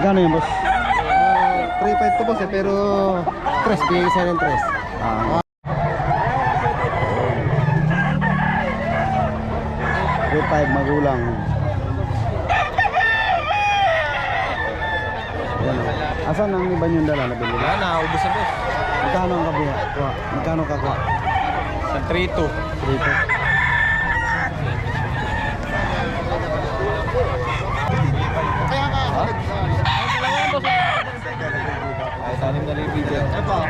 Magkano yan, boss? 3.5 to boss eh, pero 3, bigay isa ng 3. Ah. 3.5 magulang. Ayan. Asan ang iba yung dala na bilhin? Wala na, ubos na boss. Magkano ang kabuha? Kuha. Magkano kakuha? Sa 3-2. Dito. Ay, 6,000 dyan. Epo.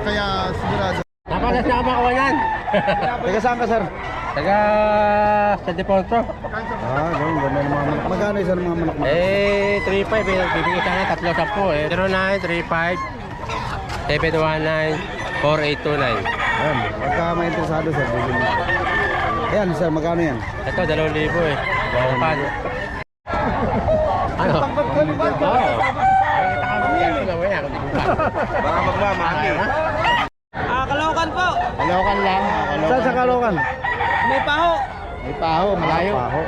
Kaya sigurado. Napakasama ko yan. Taga saan ka, sir? Taga sa Deporto. Ganun ng mga manok. Magkano isa ng mga manok mo? 3.5 eh. Bibigyan sana 3-10 eh. 0935 719 4829. Ayan. Pagka may interesado, sir, bilhin mo. Ayan, sir, magkano yan? Ito, 2,000 eh. Wawapan. Ano? Oo. Baka magmamahal. Caloocan po. Kalokan lang. Saan sa Caloocan? May paho. May paho, malayo. Paho.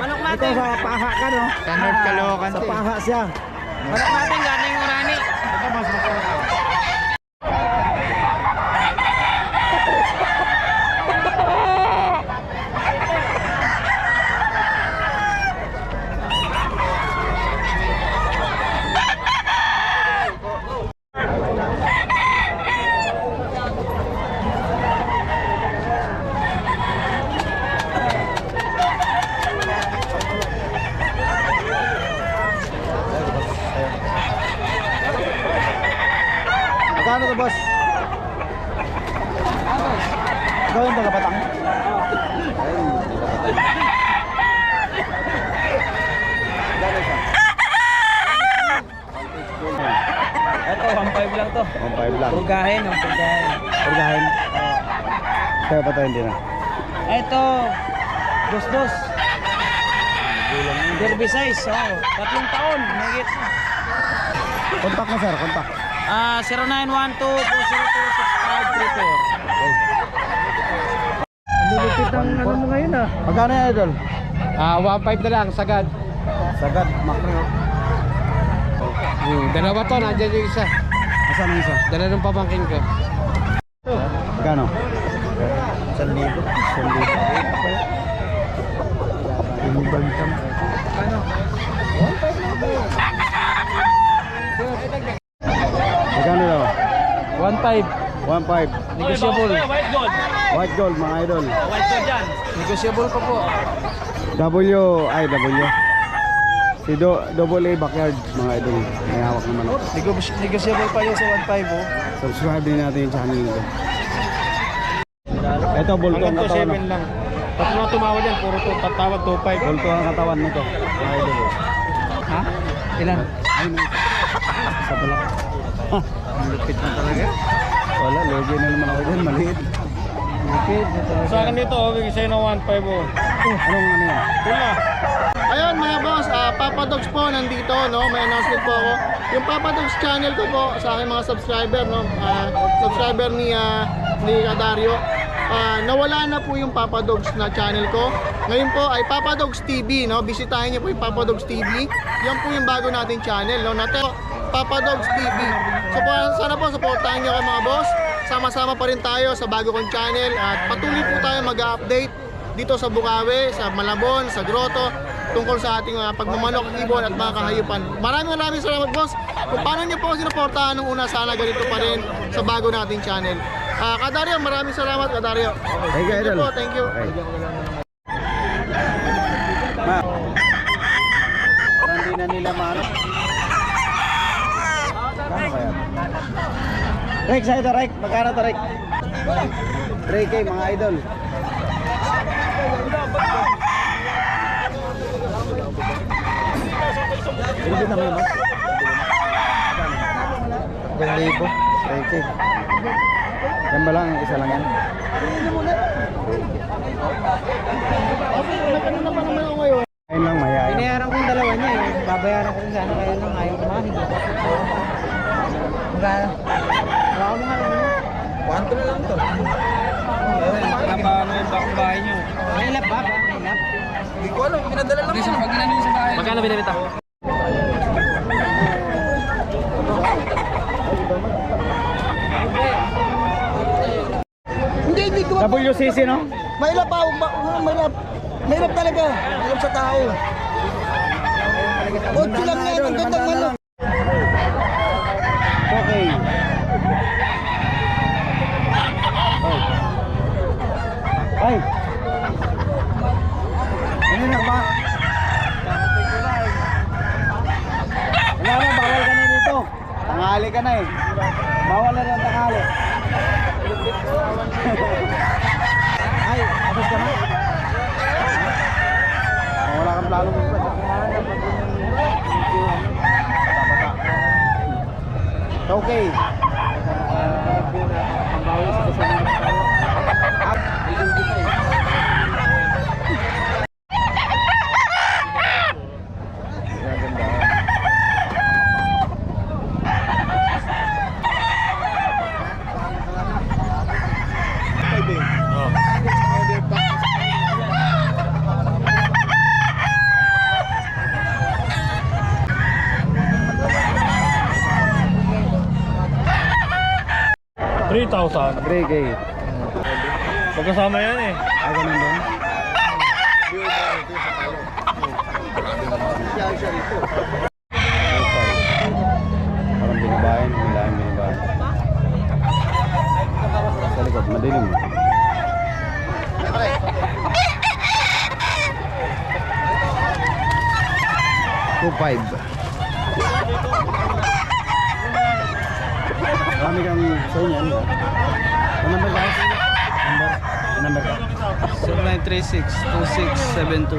Manok Ito natin. sa paha ka, no? Sa North Caloocan. Sa paha siya. Manok natin galing Urani. Magkano to, boss? Ikaw yung taga-Batang? Ito, 1.5 lang to. 1.5 lang. Purgahin, ang purgahin. Purgahin. Kaya pa tayo hindi na. Ito, dos-dos. Derby size, oh. 3 taon, magit. Contact na, sir, contact. 0912-402-6534. Lulupit ang ano mo ngayon, ah. Magkano yan, idol? 1.5 na lang, sagad. Sagad, makro. Dalawa to, nandiyan yung isa. Asan ang isa? Dala ng pamangkin ko. Magkano? 1,000. 1,000. Yung bantang. Magkano daw? 1.5. 1.5. Negotiable. White gold, mga idol. Negotiable pa po. W. Si Double A Backyard, mga idol. May hawak naman ako. Negotiable pa yun sa 1.5 oh. Subscribe din natin yung channel nito. Ito, bulto ang Hanggang to katawan. 7 lang. Pag mga tumawad yan, puro to, tatawad 2.5. Bulto ang katawan nito, mga idol. Ha? Ilan? Ayun, sa balak. Ang lupit na talaga. Wala, logi na naman ako dyan, maliit. Lupit na talaga. Sa akin dito, bigay sa'yo ng 1.5 oh. Anong ano yan? Pula. Ayun mga boss, Papa Dogs po nandito, no? May announcement po ako. Yung Papa Dogs channel ko po sa aking mga subscriber, no? Subscriber ni Dario. Nawala na po yung Papa Dogs na channel ko. Ngayon po ay Papa Dogs TV, no? Bisitahin niyo po yung Papa Dogs TV. Yan po yung bago nating channel, no? Nato Papa Dogs TV. So sana po supportahan niyo kayo mga boss. Sama-sama pa rin tayo sa bago kong channel at patuloy po tayo mag-update dito sa Bukawi, sa Malabon, sa Grotto tungkol sa ating pagmamanok, ibon at mga kahayupan. Maraming salamat boss. Kung paano niyo po sinuportahan nung una, sana ganito pa rin sa bago nating channel. Kadario, maraming salamat Kadario. Thank you, idol. Po, thank you. Okay. Ma, hindi na nila maano. Kano kaya? Rex, ito Rex. Magkano to Rex? 3K mga idol. Ilibit na kayo, mas? 2,000. 3K. Yan ba lang? Isa lang yan? Ano pa naman ako ngayon? Ayun lang, mayayain. Binayaran ko yung dalawa niya eh. Babayaran ko rin sana kaya lang ayaw kumahin. Magkano? Wala ko mga Kwanto na lang to. Paano yung bahay nyo? May lap ba? May lap? Hindi ko alam, pinadala lang. Pag ginano sa bahay. Magkano binibenta? Hindi ko WCC, no? Mahirap pa, mahirap. Mahirap talaga. Mahirap sa tao. Otso lang yan, ang gandang manok. Okay. Ay. Ano na ba? Wala na, bawal ka na dito. Tanghali ka na eh. Bawal na rin tanghali. Ay, tapos ka na? Wala kang plano mo pa. Okay. Brigade. Magkasama yan eh. Ay, ganun ba? Parang binabayan, binabayan. Sa likod, madilim. 2.5. Marami kang sa inyo, ano ba? Ano number ka? Number ka? 0936-267234.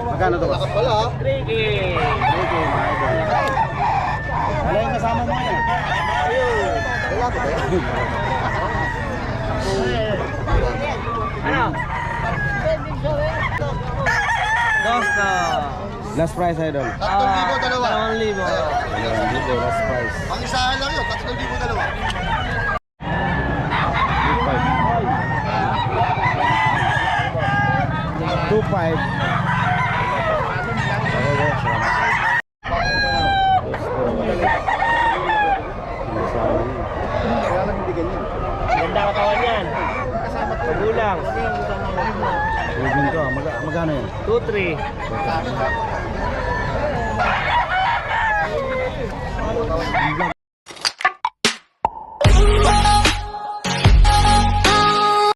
Magkano to ba? Wala. 3K. Okay, mga idol. Wala yung kasama mo yan. Wala ko ba yan? Ano? Dosta. Last price, idol. 3,000 dalawa. 2,000. Last price. Ang isahan lang yun, 3,000 dalawa. 2.5. Ganda katawan yan. Pagulang. Rubin ko, magkano yan? 2-3. Vlog